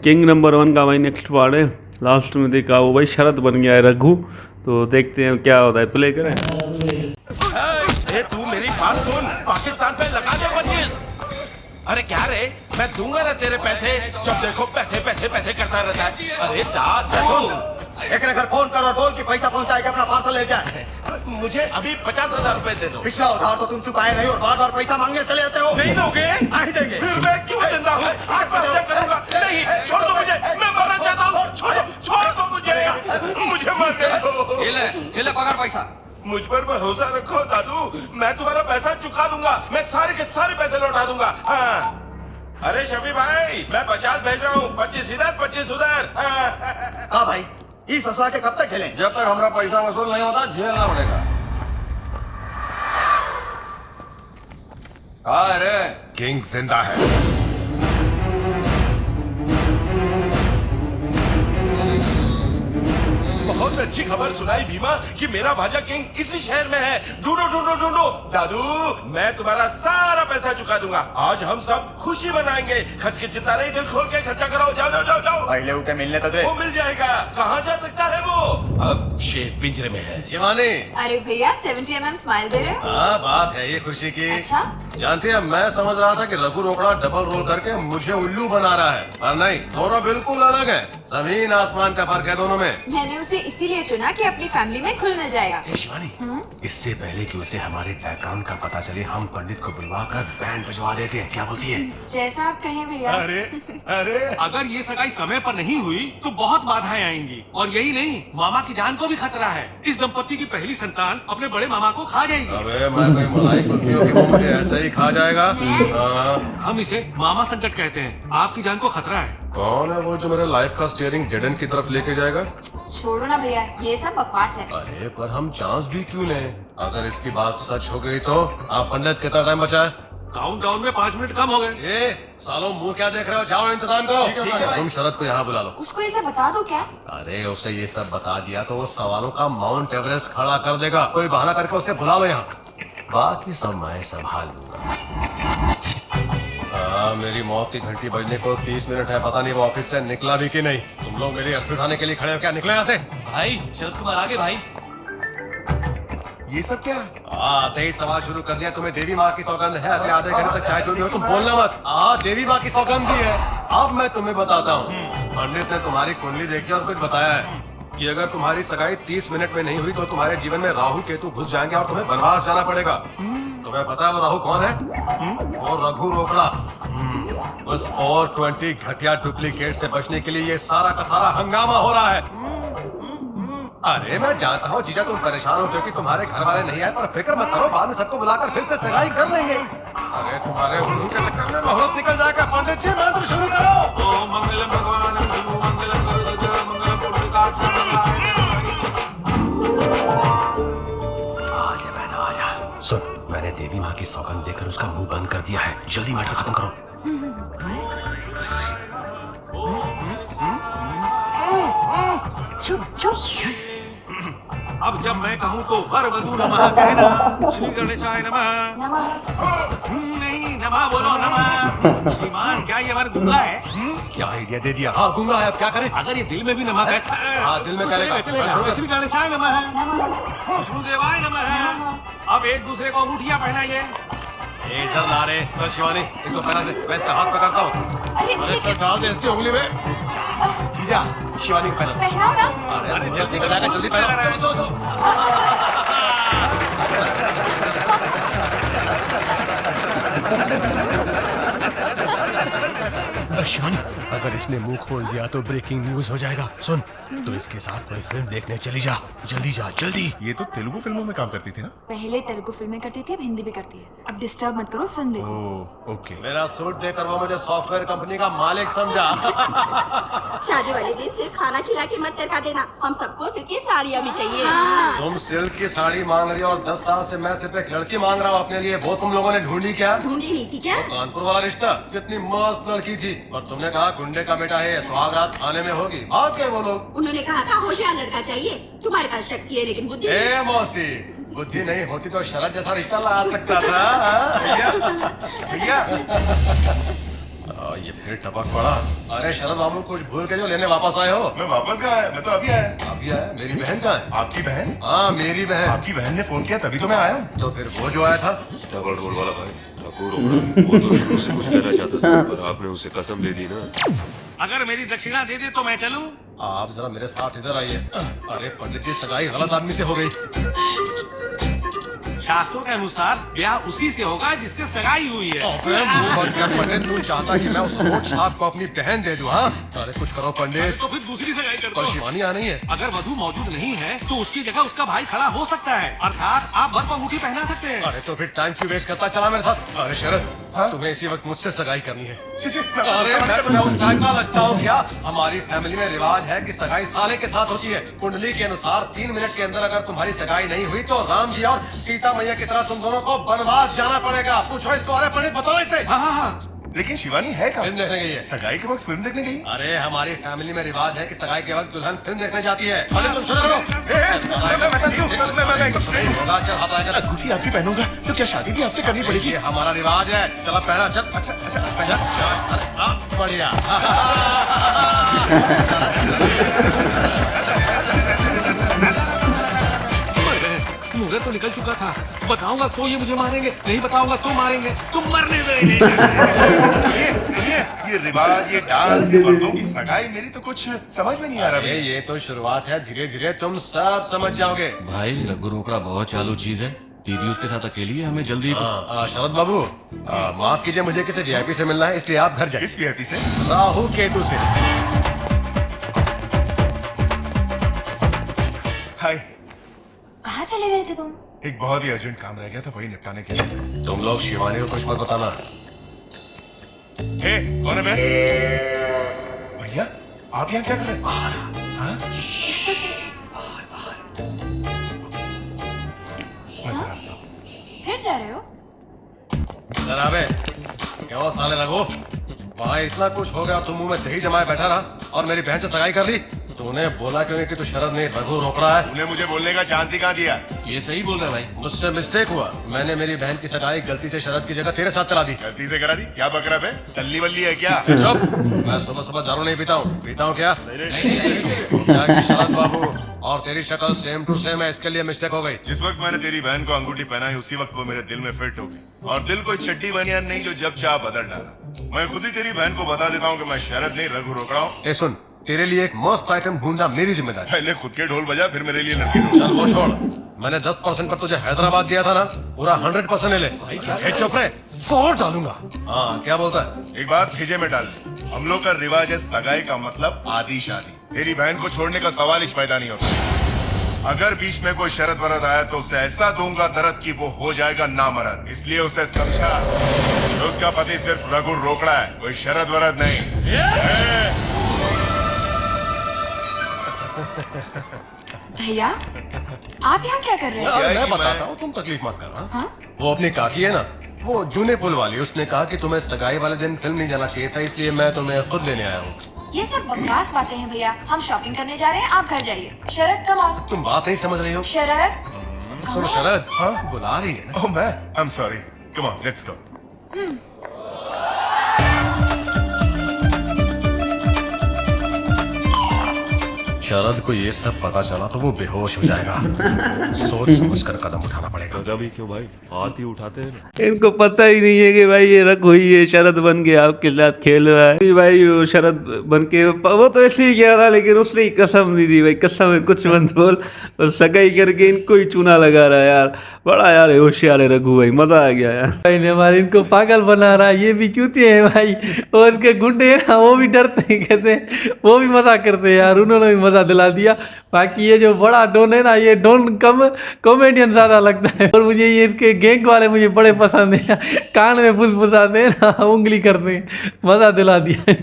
King number 1 का भाई next part है। लास्ट में देखा वो भाई शरत बन गया है रघु, तो देखते हैं क्या होता है। प्ले करें। ए, तू मेरी बात सुन, पाकिस्तान पे लगा दे 25। अरे क्या रे, मैं दूंगा ना तेरे पैसे, जब देखो पैसे पैसे पैसे करता रहता है। अरे दाद एक घर फोन कर और बोल कि पैसा पहुंचाए के अपना पार्सल ले जाए। मुझे अभी 50,000 रुपए दे दो। पिछला उधार तो तुम चुकाए नहीं और बार बार पैसा मांगने चले आते हो। नहीं दोगे? नहीं देंगे। फिर मैं क्यों जिंदा हूँ? आत्महत्या करूंगा। नहीं, छोड़ दो मुझे, मैं मरना चाहता हूँ। छोड़ दो मुझे मरने दो। ये ले पकड़ पैसा। मुझ पर भरोसा रखो दादू, मैं तुम्हारा पैसा चुका दूंगा। मैं सारे के सारे पैसे लौटा दूंगा। हाँ। अरे शफी भाई, मैं 50 भेज रहा हूँ, 25 इधर 25 उधर। हाँ भाई, इस ससुरा के कब तक खेलें? जब तक हमारा पैसा वसूल नहीं होता झेलना पड़ेगा। कहा है रे? किंग जिंदा है। बहुत अच्छी खबर सुनाई भीमा कि मेरा भांजा किंग इसी शहर में है। ढूंढो ढूंढो ढूंढो। दादू, मैं तुम्हारा सारा पैसा चुका दूंगा। आज हम सब खुशी मनाएंगे। खर्च की चिंता नहीं, दिल खोल के खर्चा करो। जाओ जाओ जाओ जाओ। पहले उसे मिलने तो दे। वो मिल जाएगा। कहाँ जा सकता है वो? अब शेर पिंजरे में है। शिवानी, अरे भैया 70 mm स्माइल दे रहे हो? हाँ बात है ये खुशी की। अच्छा, जानती है, मैं समझ रहा था कि रघु रोकड़ा डबल रोल करके मुझे उल्लू बना रहा है, पर नहीं, दोनों बिल्कुल अलग है। जमीन आसमान का फर्क है दोनों में। मैंने उसे इसीलिए चुना कि अपनी फैमिली में खुल मिल जाएगा। शिवानी, इससे पहले कि उसे हमारे बैकग्राउंड का पता चले, हम पंडित को बुलवाकर बैंड बजवा देते हैं। क्या बोलती है? जैसा आप कहें भैया। अरे अगर ये सगाई समय पर नहीं हुई तो बहुत बाधाएं आएंगी, और यही नहीं, मामा की जान को भी खतरा है। इस दंपत्ति की पहली संतान अपने बड़े मामा को खा जाएगी। अबे मैं कोई मलाई कुल्फी हूँ कि वो मुझे ऐसे ही खा जाएगा? हाँ। हम इसे मामा संकट कहते हैं। आपकी जान को खतरा है। कौन है वो जो मेरे लाइफ का स्टीयरिंग डेड एंड की तरफ लेके जाएगा? छोड़ो ना भैया, ये सब बकवास है। अरे पर हम चांस भी क्यों लें? अगर इसकी बात सच हो गई तो आप पंडित कितना टाइम बचा है? काउंटडाउन में 5 मिनट कम हो गए। ये सालों मुंह क्या देख रहे हो? जाओ इंतजाम करो। तुम शरद को यहाँ बुला लो। उसको ये सब बता दो क्या? अरे उसे ये सब बता दिया तो वो सवालों का माउंट एवरेस्ट खड़ा कर देगा। कोई बहाना करके उसे बुला लो यहाँ। बाकी सब मैं संभाल लूंगा। मेरी मौत की घंटी बजने को 30 मिनट है। पता नहीं वो ऑफिस से निकला भी कि नहीं। तुम लोग मेरी अर्थी उठाने के लिए खड़े हो क्या? निकले यहाँ से। भाई शरद कुमार आगे भाई। ये सब क्या? आते ही सवाल शुरू कर दिया। तुम्हें देवी माँ की सौगंध है कि आधे घंटे तक चाय चोरी हो? तुम बोलना मत। देवी माँ की सौगंध दी है। अब मैं तुम्हें बताता हूँ। पंडित ने तुम्हारी कुंडली देखी और कुछ बताया है कि अगर तुम्हारी सगाई 30 मिनट में नहीं हुई तो तुम्हारे जीवन में राहु केतु घुस जाएंगे और तुम्हें वनवास जाना पड़ेगा। तुम्हें पता है वो राहु कौन है? वो रघु रोकड़ा। उस 420 घटिया डुप्लीकेट से बचने के लिए ये सारा का सारा हंगामा हो रहा है। अरे मैं जानता हूँ जीजा तुम परेशान हो क्योंकि तुम्हारे घर वाले नहीं आए, पर फिक्र मत करो, बाद में सबको बुलाकर फिर से सगाई कर लेंगे। अरे तुम्हारे उल्लू के चक्कर में मुहूर्त निकल जाएगा। पंडित जी मंत्र शुरू करो। ओम मंगलम भगवान विष्णु मंगलम गरुड़ मंगलम पुंडरीकाक्ष आजा बहना आजा। सुन, मैंने देवी माँ की सौगंध देकर उसका मुंह बंद कर दिया है। जल्दी मैटर खत्म करो। चुप चुप। अब जब मैं कहूँ तो वर वधू नमः कहना। श्री गणेशाय नमः। नहीं, नमः बोलो नमः। श्रीमान, क्या ये वर गूंगा है? क्या आइडिया दे दिया? हाँ गूंगा है, अब क्या करें? अगर ये दिल में भी नमः कहता है, हाँ दिल में करेगा। चलेगा। श्री गणेशाय नमः, विष्णुदेवाय नमः। अब एक दूसरे को अंगूठियां पहनाइए। इधर ला रे। चल शिवानी, इसको पहना दे। मैं इसका हाथ पकड़ता हूँ। अरे चल डाल दे इसकी उंगली में। जीजा, शिवानी को पहना। पहनाओ ना। अरे जल्दी कर जाएगा, जल्दी पहना। चलो चलो चलो। शिवानी, अगर इसने मुंह खोल दिया तो ब्रेकिंग न्यूज हो जाएगा। सुन, तो इसके साथ कोई फिल्म देखने चली जा। जल्दी जा जल्दी। ये तो तेलुगु फिल्मों में काम करती थी ना? पहले तेलुगु फिल्में करती थी, अब हिंदी भी करती है। अब डिस्टर्ब मत करो, फिल्म देखो। Oh okay. मेरा सूट देखकर वो मुझे सॉफ्टवेयर कंपनी का मालिक समझा। शादी वाले दिन सिर्फ खाना खिला के मत टरका देना। हम सबको सिल्क की साड़ियाँ भी चाहिए। तुम सिल्क की साड़ी मांग रही हो और 10 साल से मैं सिर्फ एक लड़की मांग रहा हूँ अपने लिए। वो तुम लोगों ने ढूंढी क्या? ढूंढी नहीं थी क्या? कानपुर वाला रिश्ता, कितनी मस्त लड़की थी, और तुमने कहा गुंडे का बेटा है, सुहाग रात आने में होगी। भाग गए वो लोग। उन्होंने कहा था होशियार लड़का चाहिए। तुम्हारे पास शक्ति है लेकिन बुद्धि नहीं। ए मौसी, बुद्धि नहीं होती तो शरद जैसा रिश्ता ला सकता था। भैया भैया ये फिर टपक पड़ा। अरे शरद बाबू कुछ भूल के जो लेने वापस आए हो? मैं वापस कहाँ आया? मैं तो अभी आया। अभी आया? मेरी बहन कहाँ है? आपकी बहन? हाँ मेरी बहन। आपकी बहन ने फोन किया तभी तो मैं आया हूँ। तो फिर वो जो आया था? डबल रोल वाला भाई ठाकुर वो तो शुरू से कुछ कहना चाहता था पर आपने उसे कसम दे दी ना। अगर मेरी दक्षिणा दे दे तो मैं चलूं। आप जरा मेरे साथ इधर आइए। अरे पंडित जी सगाई गलत आदमी से हो गई। शास्त्रों के अनुसार ब्याह उसी से होगा जिससे सगाई हुई है। अबे मुंह बंद कर पंडित, तू चाहता कि मैं उस वोट छाप को अपनी बहन दे दूं? हाँ अरे कुछ करो पंडित। तो फिर दूसरी सगाई कर कल दो। शिवानी आ नहीं है। अगर वधू मौजूद नहीं है तो उसकी जगह उसका भाई खड़ा हो सकता है, अर्थात आप वर को अंगूठी पहना सकते हैं। अरे तो फिर टाइम क्यों वेस्ट करता चला मेरे साथ? अरे शरद तुम्हें इसी वक्त मुझसे सगाई करनी है। अरे मैं तुम्हें उस टाइम का लगता हूँ क्या? हमारी फैमिली में रिवाज है कि सगाई साले के साथ होती है। कुंडली के अनुसार 3 मिनट के अंदर अगर तुम्हारी सगाई नहीं हुई तो राम जी और सीता मैया की तरह तुम दोनों को वनवास जाना पड़ेगा। पूछो इसको। अरे पंडित बताओ इसे। हाँ। लेकिन शिवानी है कहाँ? फिल्म देखने गई है। सगाई के वक्त फिल्म देखने गई? अरे हमारी फैमिली में रिवाज है कि सगाई के वक्त दुल्हन फिल्म देखने जाती है। अरे तुम शुरू करो। अंगूठी आपकी पहनूंगा तो क्या शादी भी आपसे करनी पड़ेगी? ये हमारा रिवाज है। चलो पहना। चल। अच्छा बढ़िया। मुहूर्त तो निकल चुका था। बताऊंगा तो ये मुझे मारेंगे, नहीं बताऊंगा तो मारेंगे। तुम मरने दो इन्हें। सुनिए ये रिवाज, ये डांस, ये मर्दों की सगाई, मेरी तो कुछ समझ में नहीं आ रहा। ये तो शुरुआत है, धीरे धीरे तुम सब समझ जाओगे। भाई रघु रोकड़ा बहुत चालू चीज है। दीदी उसके साथ अकेली है, हमें जल्दी। शरद बाबू माफ कीजिए, मुझे किसी वीआईपी से मिलना है, इसलिए आप घर जाइए। किस वीआईपी से? राहु केतु से। हाय। कहाँ चले गए थे तुम? एक बहुत ही अर्जेंट काम रह गया था, वही निपटाने के लिए। तुम लोग शिवानी को कुछ मत बताना। कौन है मैं? भैया आप यहाँ क्या कर रहे हैं? हाँ? मैं जरा आता हूँ। फिर जा रहे हो? जनाबे क्यों साले रघु, वहाँ इतना कुछ हो गया, तुम मुंह में दही जमाए बैठा रहा और मेरी बहन से सगाई कर ली। तूने बोला क्यों नहीं कि तू शरद नहीं रघु रोकड़ा है? तूने मुझे बोलने का चांस ही कहाँ दिया? ये सही बोल रहा है भाई। मुझसे मिस्टेक हुआ। मैंने मेरी बहन की सगाई गलती से शरद की जगह तेरे साथ करा दी। गलती से करा दी? क्या बकरा बे? तल्ली वल्ली है क्या? चुप। मैं सुबह सुबह दारू नहीं पीता हूँ। पीता हूँ क्या? क्या कि शरद बाबू और तेरी शक्ल सेम टू सेम है, इसके लिए मिस्टेक हो गई। जिस वक्त मैंने तेरी बहन को अंगूठी पहनाई उसी वक्त वो मेरे दिल में फिट हो गई। और दिल कोई चड्डी बनियान नहीं जो जब चाह बदल डाला। मैं खुद ही तेरी बहन को बता देता हूँ कि मैं शरद नहीं रघु रोकड़ा हूँ। ए सुन, तेरे लिए एक मस्त आइटम ढूंढना मेरी जिम्मेदारी। पहले खुद के ढोल बजा, फिर मेरे लिए लड़की ढूंढ। चल वो छोड़, मैंने 10% पर तुझे हैदराबाद दिया था ना, पूरा 100% ले ले। चुप रहे, फोड़ डालूंगा। हाँ क्या बोलता है? एक बात भेजे में डाल दे। हम लोग का रिवाज है सगाई का मतलब आधी शादी। तेरी बहन को छोड़ने का सवाल ही पैदा नहीं होता। अगर बीच में कोई शरत वरत आया तो उसे ऐसा दूंगा दर्द कि वो हो जाएगा नामर्द। इसलिए उसे समझा कि उसका पति सिर्फ रघु रोकड़ा है, कोई शरत वरत नहीं। भैया आप यहाँ क्या कर रहे हो? यार मैं बताता हूँ, तुम तकलीफ मत कर। हाँ? वो अपनी काकी है ना, वो जूने पुल वाली, उसने कहा कि तुम्हें सगाई वाले दिन फिल्म नहीं जाना चाहिए था, इसलिए मैं तुम्हें खुद लेने आया हूँ। ये सब बकवास बातें हैं भैया। हम शॉपिंग करने जा रहे हैं, आप घर जाइए। शरद कम आओ। तुम बात नहीं समझ रही हो। शरद सुनो शरद, हाँ? बुला रही है ना। ओह मैं I am sorry. Come on let's go. Sharad को ये सब पता चला तो वो बेहोश हो जाएगा। सोच समझ कर कदम उठाना पड़ेगा। कदम ही क्यों भाई, हाथ ही उठाते हैं ना। इनको पता ही नहीं है कि भाई ये रघु ही है, शरद बन के आपके साथ खेल रहा है। भाई वो शरद बन के वो तो ऐसे ही किया था, लेकिन उसने ही कसम नहीं दी भाई, कसम है कुछ मत बोल, और सगाई करके इनको ही चूना लगा रहा है यार। बड़ा यार होशियार है रघु भाई, मजा आ गया यार। भाई ने हमारे इनको पागल बना रहा है। ये भी चूतिए हैं भाई, और उसके गुंडे हैं ना वो भी डरते हैं, कहते हैं वो भी मजा करते हैं यार, उन्होंने भी मजा दिला दिया। बाकी ये जो बड़ा डॉन है ना, ये डॉन कम कॉमेडियन ज्यादा लगता है, और मुझे ये इसके गैंग वाले मुझे बड़े पसंद है। कान में फुसफुसाते हैं ना, उंगली करते हैं, मजा दिला दिया।